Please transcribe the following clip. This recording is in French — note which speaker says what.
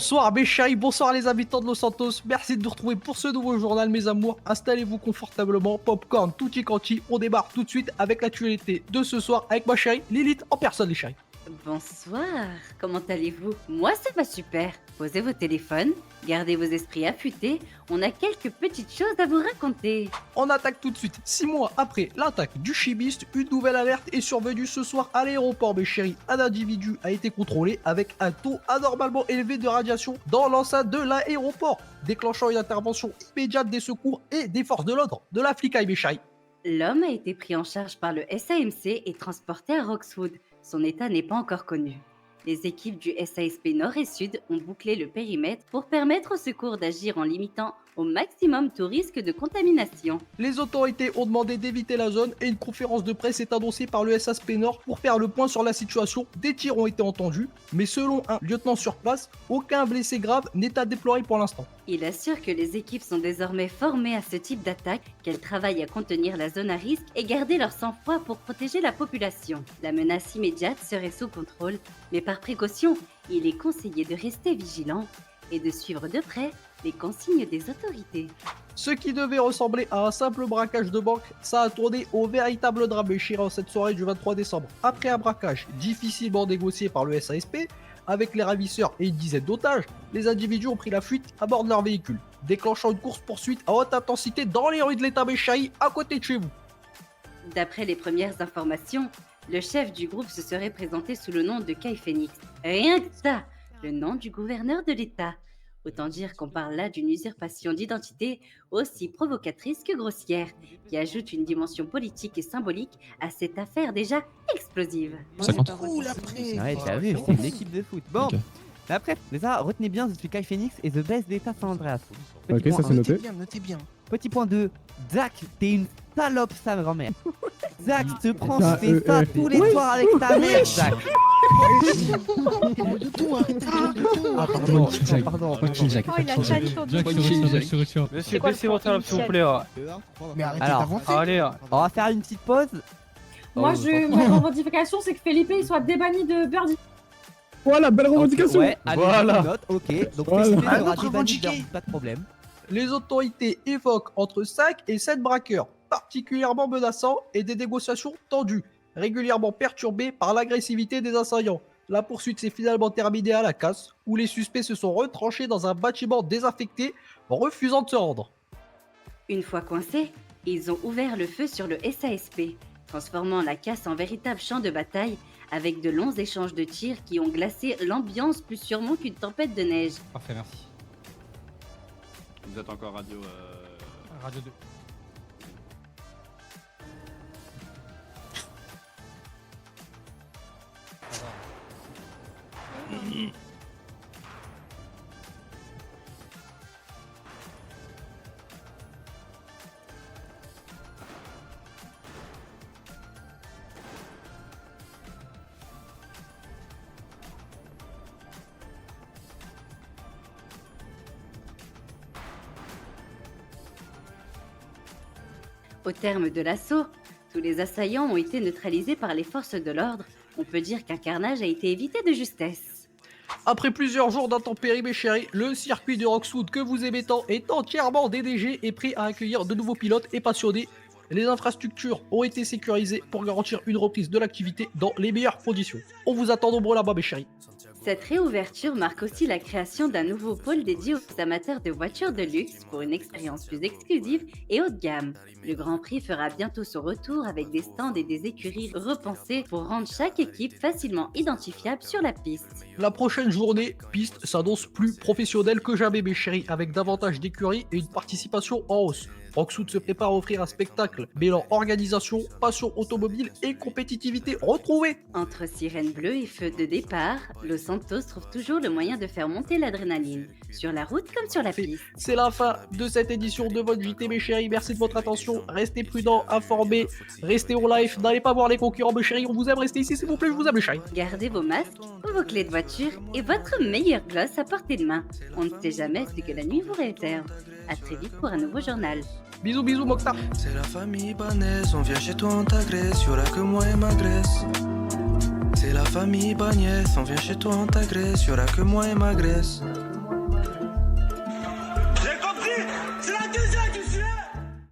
Speaker 1: Bonsoir mes chéris, bonsoir les habitants de Los Santos, merci de nous retrouver pour ce nouveau journal mes amours, installez-vous confortablement, popcorn, tutti quanti, on démarre tout de suite avec l'actualité de ce soir avec ma chérie Lilith en personne les chéris.
Speaker 2: Bonsoir, comment allez-vous? Moi ça va super. Posez vos téléphones, gardez vos esprits affûtés, on a quelques petites choses à vous raconter.
Speaker 1: On attaque tout de suite, 6 mois après l'attaque du chimiste, une nouvelle alerte est survenue ce soir à l'aéroport mes chéris. Un individu a été contrôlé avec un taux anormalement élevé de radiation dans l'enceinte de l'aéroport, déclenchant une intervention immédiate des secours et des forces de l'ordre de la flicaille mes chéris.
Speaker 2: L'homme a été pris en charge par le SAMC et transporté à Roxwood. Son état n'est pas encore connu. Les équipes du SASP Nord et Sud ont bouclé le périmètre pour permettre aux secours d'agir en limitant au maximum tout risque de contamination.
Speaker 1: Les autorités ont demandé d'éviter la zone et une conférence de presse est annoncée par le SASP Nord pour faire le point sur la situation. Des tirs ont été entendus, mais selon un lieutenant sur place, aucun blessé grave n'est à déplorer pour l'instant.
Speaker 2: Il assure que les équipes sont désormais formées à ce type d'attaque, qu'elles travaillent à contenir la zone à risque et garder leur sang-froid pour protéger la population. La menace immédiate serait sous contrôle, mais par précaution, il est conseillé de rester vigilant et de suivre de près les consignes des autorités.
Speaker 1: Ce qui devait ressembler à un simple braquage de banque, ça a tourné au véritable drame chéri en cette soirée du 23 décembre. Après un braquage difficilement négocié par le SASP, avec les ravisseurs et une dizaine d'otages, les individus ont pris la fuite à bord de leur véhicule, déclenchant une course-poursuite à haute intensité dans les rues de l'État Béchaï à côté de chez vous.
Speaker 2: D'après les premières informations, le chef du groupe se serait présenté sous le nom de Kai Phoenix. Rien que ça, le nom du gouverneur de l'État. Autant dire qu'on parle là d'une usurpation d'identité aussi provocatrice que grossière, qui ajoute une dimension politique et symbolique à cette affaire déjà explosive.
Speaker 3: Ça compte.
Speaker 4: Ouh, la presse.
Speaker 5: Ouais, t'as vu, c'est une équipe de foot. Bon,
Speaker 3: Ok.
Speaker 5: mais après, les gars, retenez bien, je suis Kai Phoenix et The Best d'État San Andreas. Petit
Speaker 3: Ok,
Speaker 5: point
Speaker 3: ça c'est
Speaker 5: un.
Speaker 3: noté.
Speaker 4: Notez bien.
Speaker 5: Petit point 2, Zach, t'es une salope, sa grand-mère. Zach, te prends,
Speaker 3: Ça,
Speaker 5: tu fais ça tous les soirs avec ta mère, Zach.
Speaker 4: De tout, arrêtez de tout.
Speaker 5: Ah,
Speaker 3: Pardon, Jack.
Speaker 5: pardon.
Speaker 3: Tranquille, Jack.
Speaker 6: Oh, il a
Speaker 3: tranquille.
Speaker 6: chat sur
Speaker 7: Jack,
Speaker 6: deux.
Speaker 7: sur.
Speaker 6: C'est quoi
Speaker 7: Monsieur,
Speaker 6: le
Speaker 7: baissez votre table, s'il vous plaît.
Speaker 4: Mais arrêtez
Speaker 5: Alors,
Speaker 4: d'avancer.
Speaker 7: Allez,
Speaker 5: On va faire une petite pause.
Speaker 6: Moi, ma revendication, c'est que Felipe il soit débanni de Birdie.
Speaker 3: Voilà, belle revendication.
Speaker 5: Ouais, allez,
Speaker 7: Voilà.
Speaker 5: note, ok. Donc,
Speaker 3: Voilà.
Speaker 5: Felipe
Speaker 4: Un
Speaker 5: sera
Speaker 4: autre
Speaker 5: débanni
Speaker 4: revendiqué.
Speaker 5: d'Herbie, pas de problème.
Speaker 1: Les autorités évoquent entre 5 et 7 braqueurs, particulièrement menaçants et des négociations tendues, régulièrement perturbées par l'agressivité des assaillants. La poursuite s'est finalement terminée à la casse, où les suspects se sont retranchés dans un bâtiment désaffecté, refusant de se rendre.
Speaker 2: Une fois coincés, ils ont ouvert le feu sur le SASP, transformant la casse en véritable champ de bataille avec de longs échanges de tirs qui ont glacé l'ambiance plus sûrement qu'une tempête de neige.
Speaker 7: Parfait, merci.
Speaker 8: Vous êtes encore radio.
Speaker 7: Radio 2.
Speaker 2: Au terme de l'assaut, tous les assaillants ont été neutralisés par les forces de l'ordre. On peut dire qu'un carnage a été évité de justesse.
Speaker 1: Après plusieurs jours d'intempéries mes chéris, le circuit de Roxwood que vous aimez tant est entièrement DDG et prêt à accueillir de nouveaux pilotes et passionnés. Les infrastructures ont été sécurisées pour garantir une reprise de l'activité dans les meilleures conditions. On vous attend nombreux là-bas mes chéris.
Speaker 2: Cette réouverture marque aussi la création d'un nouveau pôle dédié aux amateurs de voitures de luxe pour une expérience plus exclusive et haut de gamme. Le Grand Prix fera bientôt son retour avec des stands et des écuries repensées pour rendre chaque équipe facilement identifiable sur la piste.
Speaker 1: La prochaine journée, piste s'annonce plus professionnelle que jamais mes chéris, avec davantage d'écuries et une participation en hausse. Roxwood se prépare à offrir un spectacle mêlant organisation, passion automobile et compétitivité retrouvée.
Speaker 2: Entre sirène bleue et feu de départ, Los Santos trouve toujours le moyen de faire monter l'adrénaline, sur la route comme sur la piste.
Speaker 1: C'est la fin de cette édition de votre JT mes chéris, merci de votre attention, restez prudents, informés, restez en live, n'allez pas voir les concurrents mes chéris, on vous aime, restez ici s'il vous plaît, je vous aime les chéris.
Speaker 2: Gardez vos masques, vos clés de voiture et votre meilleure gloss à portée de main. On ne sait jamais ce que la nuit vous réserve. A très vite pour un nouveau journal.
Speaker 1: Bisous bisous Mokhtar.
Speaker 9: C'est la famille Banès, on vient chez toi, on t'agresse, y'aura que moi et ma graisse. C'est la famille Bagnès, on vient chez toi, on t'agresse, y'aura que moi et ma graisse.